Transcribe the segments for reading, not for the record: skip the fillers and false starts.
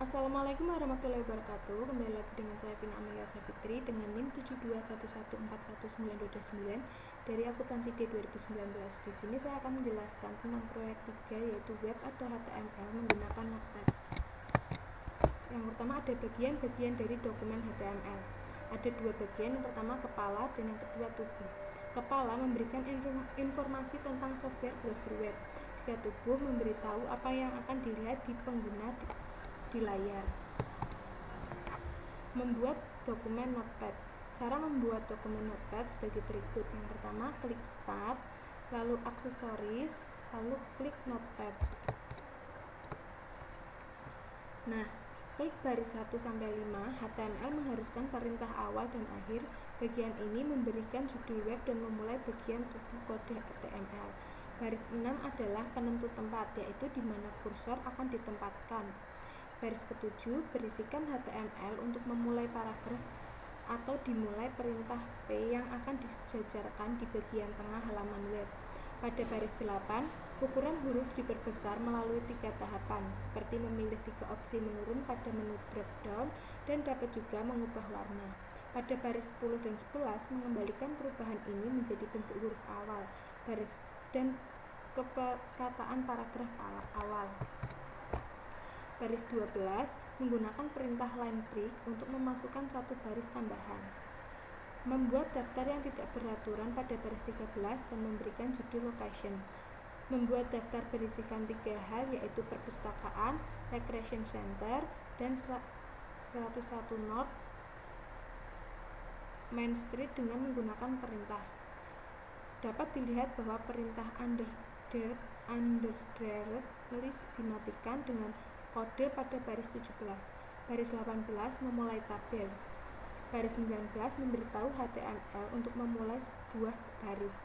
Assalamualaikum warahmatullahi wabarakatuh. Kembali lagi dengan saya Vina Amelia Savitri dengan NIM 721141929 dari akuntansi D 2019. Di sini saya akan menjelaskan tentang proyek 3 yaitu web atau HTML menggunakan Notepad. Yang pertama ada bagian-bagian dari dokumen HTML. Ada dua bagian, yang pertama kepala dan yang kedua tubuh. Kepala memberikan informasi tentang software browser web, jika tubuh memberitahu apa yang akan dilihat di pengguna di layar. Membuat dokumen Notepad. Cara membuat dokumen Notepad sebagai berikut. Yang pertama, klik Start, lalu Aksesoris, lalu klik Notepad. Nah, klik baris 1-5. HTML mengharuskan perintah awal dan akhir. Bagian ini memberikan judul web dan memulai bagian tubuh kode HTML. Baris 6 adalah penentu tempat, yaitu di mana kursor akan ditempatkan. Baris ke-7 berisikan HTML untuk memulai paragraf atau dimulai perintah P yang akan disejajarkan di bagian tengah halaman web. Pada baris 8, ukuran huruf diperbesar melalui 3 tahapan, seperti memilih 3 opsi menurun pada menu drop-down dan dapat juga mengubah warna. Pada baris 10 dan 11, mengembalikan perubahan ini menjadi bentuk huruf awal, baris dan perkataan paragraf awal. Baris 12 menggunakan perintah line break untuk memasukkan satu baris tambahan. Membuat daftar yang tidak beraturan pada baris 13 dan memberikan judul location. Membuat daftar berisikan 3 hal, yaitu perpustakaan, recreation center, dan 101 North Main Street dengan menggunakan perintah. Dapat dilihat bahwa perintah underdrive list dimatikan dengan kode pada baris 17. Baris 18 memulai tabel. Baris 19 memberitahu HTML untuk memulai sebuah baris.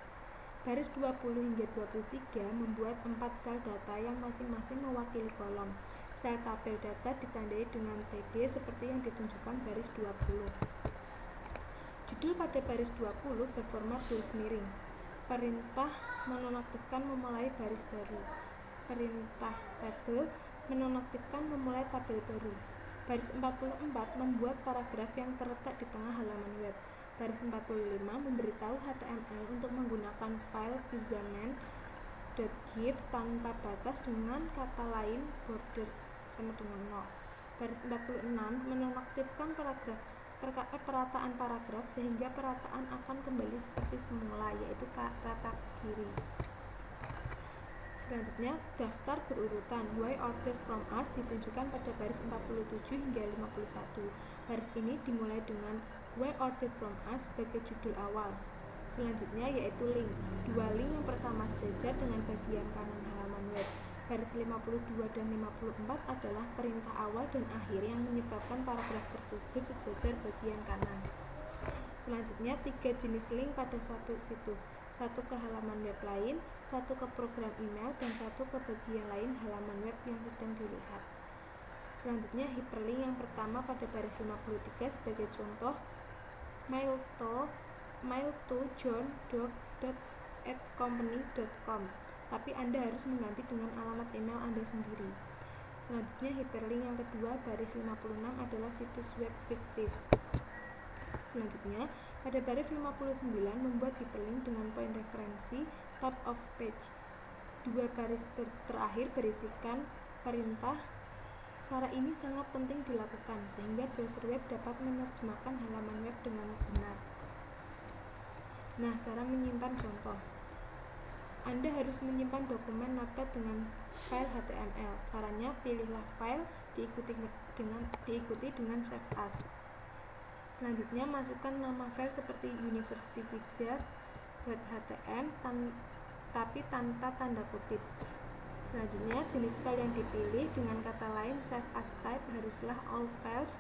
Baris 20 hingga 23 membuat 4 sel data yang masing-masing mewakili kolom. Sel tabel data ditandai dengan TD seperti yang ditunjukkan baris 20. Judul pada baris 20 berformat huruf miring. Perintah menonaktifkan memulai baris baru. Perintah tabel menonaktifkan memulai tabel baru. Baris 44 membuat paragraf yang terletak di tengah halaman web. Baris 45 memberitahu HTML untuk menggunakan file pixelmator.gif tanpa batas dengan kata lain border sama dengan 0. Baris 46 menonaktifkan perataan paragraf sehingga perataan akan kembali seperti semula, yaitu rata kiri. Selanjutnya, daftar berurutan Why Order From Us ditunjukkan pada baris 47 hingga 51. Baris ini dimulai dengan Why Order From Us sebagai judul awal. Selanjutnya yaitu link. Dua link yang pertama sejajar dengan bagian kanan halaman web. Baris 52 dan 54 adalah perintah awal dan akhir yang menyebabkan paragraf tersebut sejajar bagian kanan. Selanjutnya, 3 jenis link pada satu situs, satu ke halaman web lain, satu ke program email, dan satu ke bagian lain halaman web yang sedang dilihat. Selanjutnya, hyperlink yang pertama pada baris 53 sebagai contoh, mail to john@company.com, tapi Anda harus mengganti dengan alamat email Anda sendiri. Selanjutnya, hyperlink yang kedua baris 56 adalah situs web fiktif. Selanjutnya, pada baris 59 membuat hyperlink dengan poin referensi top of page. Dua baris terakhir berisikan perintah. Cara ini sangat penting dilakukan sehingga browser web dapat menerjemahkan halaman web dengan benar. Nah, cara menyimpan contoh. Anda harus menyimpan dokumen Notepad dengan file HTML. Caranya, pilihlah file, diikuti dengan Save As. Selanjutnya, masukkan nama file seperti universitywizard.htm tapi tanpa tanda kutip. Selanjutnya, jenis file yang dipilih dengan kata lain save as type haruslah all files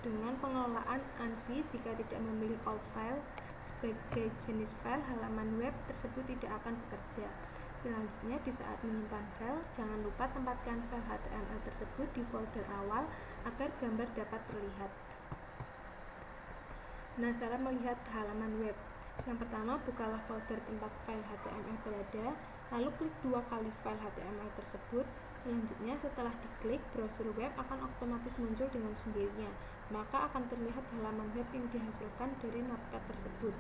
dengan pengelolaan ANSI. Jika tidak memilih all file sebagai jenis file, halaman web tersebut tidak akan bekerja. Selanjutnya, di saat menyimpan file, jangan lupa tempatkan file HTML tersebut di folder awal agar gambar dapat terlihat. Nah, cara melihat halaman web. Yang pertama, bukalah folder tempat file HTML berada, lalu klik 2 kali file HTML tersebut. Selanjutnya, setelah diklik, browser web akan otomatis muncul dengan sendirinya. Maka akan terlihat halaman web yang dihasilkan dari notepad tersebut.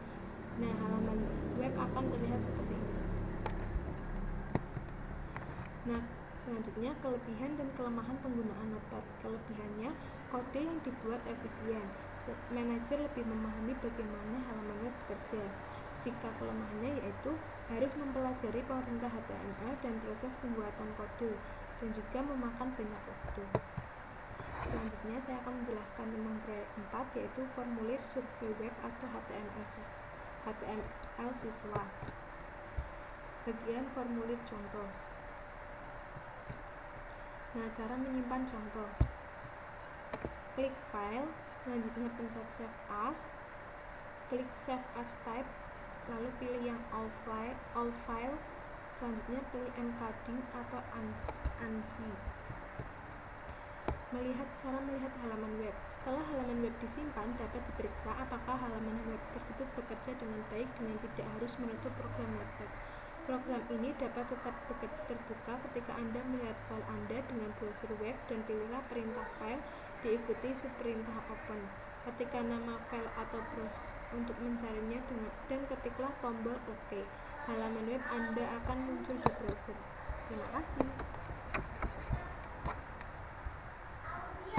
Nah, halaman web akan terlihat seperti ini. Nah, selanjutnya kelebihan dan kelemahan penggunaan notepad. Kelebihannya, kode yang dibuat efisien. Manajer lebih memahami bagaimana halaman web bekerja. Jika kelemahannya yaitu harus mempelajari perintah HTML dan proses pembuatan kode, dan juga memakan banyak waktu. Selanjutnya saya akan menjelaskan tentang proyek 4, yaitu formulir survei web atau HTML siswa. Bagian formulir contoh. Nah, cara menyimpan contoh. Klik file, selanjutnya pencet save as, klik save as type, lalu pilih yang all file, selanjutnya pilih encoding atau ANSI. Cara melihat halaman web. Setelah halaman web disimpan, dapat diperiksa apakah halaman web tersebut bekerja dengan baik dengan tidak harus menutup program notepad. Program ini dapat tetap terbuka ketika Anda melihat file Anda dengan browser web dan pilihlah perintah file diikuti subperintah open. Ketika nama file atau browse untuk mencarinya dan ketiklah tombol OK. Halaman web Anda akan muncul di browser. Terima kasih.